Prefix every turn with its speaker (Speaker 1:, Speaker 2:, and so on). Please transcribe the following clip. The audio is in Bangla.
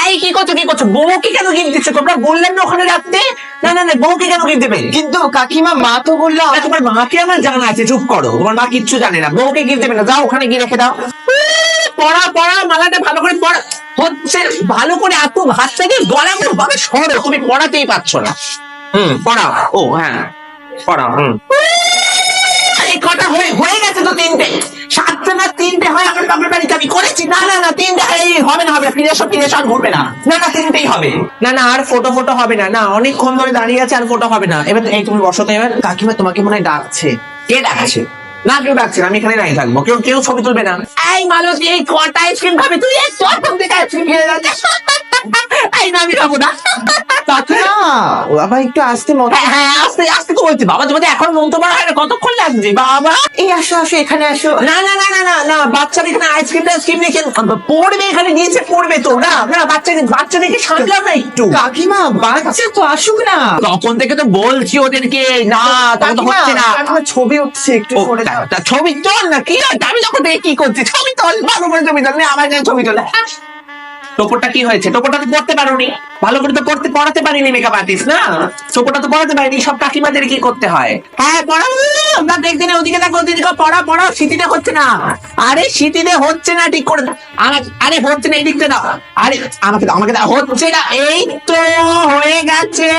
Speaker 1: এই কি করছো বউকে কেন গিফট দিচ্ছ? তোমরা বললেন না ওখানে রাখতে? না না না, বউকে কেন গিফট দেবে?
Speaker 2: কিন্তু কাকিমা মা তো বললো
Speaker 1: তোমার মাকে আমার জানা আছে, চুপ করো। তোমার মা কিচ্ছু জানে না, বউকে গিফট দেবে না। যাও ওখানে গিয়ে রেখে দাও। পড়া মালাটা ভালো করে পড়া হচ্ছে, ভালো করে এত ভাত থেকে গলা ভাবে সরো, তুমি পড়াতেই পারছো না। পড়াও। ও হ্যাঁ, পড়াও। এই কটা হয়ে গেছে তো, তিনটে। সাতটা না তিনটে হয় আমার বাপের বাড়িতে আমি করেছি। না না না, তিনটে এই হবে না, ফিরে এসো আর ঘুরবে না। না না, তিনটেই হবে। না না, আর ফটো হবে না। না, অনেকক্ষণ ধরে দাঁড়িয়ে আছে, আর ফটো হবে না। এবার এই তুমি বসো তো এবার।
Speaker 2: কাকিমা তোমাকে মনে হয় ডাকছে।
Speaker 1: কে ডাকছে? না, কেউ ডাকছে না, আমি এখানে নাই থাকবো। কেউ ছবি তুলবে না। এই মালতী, এই কটা আইসক্রিম খাবে তুই? এই প্রথম থেকে আইসক্রিম খেয়ে যাচ্ছে। এই না, আমি খাবো না।
Speaker 2: কাকিমা বাবা একটু আসতে
Speaker 1: হ্যাঁ, আস্তে আস্তে তো বলছি বাবা, তোমাদের এখন মন তো হয় না, কতক্ষণ লাগছে বাবা?
Speaker 2: এই আসো এখানে আসো।
Speaker 1: না না না না না না, বাচ্চারা এখানে আইসক্রিম নিয়ে পড়বে, এখানে নিচে পড়বে তো। না না, বাচ্চাদেরকে সামলাও না একটু।
Speaker 2: কাকিমা বাচ্চা তো আসুক না।
Speaker 1: তখন থেকে তো বলছি ওদেরকে, না তখন তো
Speaker 2: কাকিমা,
Speaker 1: হচ্ছে না।
Speaker 2: কাকিমা ছবি উঠছে, একটু সরে যাও।
Speaker 1: ছবি তোল না, কি হচ্ছে? আমি যখন থেকে কি করছি, ছবি তোল, ভালো করে ছবি তোল। আমার কাছে ছবি তোল। টোপরটা কি হয়েছে? টোপরটা তো পড়তে পারোনি ভালো করে, তো পড়াতে পারিনি মেকআপ আর্টিস্ট না। টোপরটা তো পড়াতে পারিনি। সব কাকিমাদের কি করতে হয়? হ্যাঁ পড়া, আমরা দেখছি না, ওদিকে দেখো, ওদিকে পড়া শীতিতে হচ্ছে না। আরে শীতিতে হচ্ছে না, ঠিক করে আরে হচ্ছে না, এই দিকটা দাও। আরে আমাকে দাও, হচ্ছে না। এই তো হয়ে গেছে।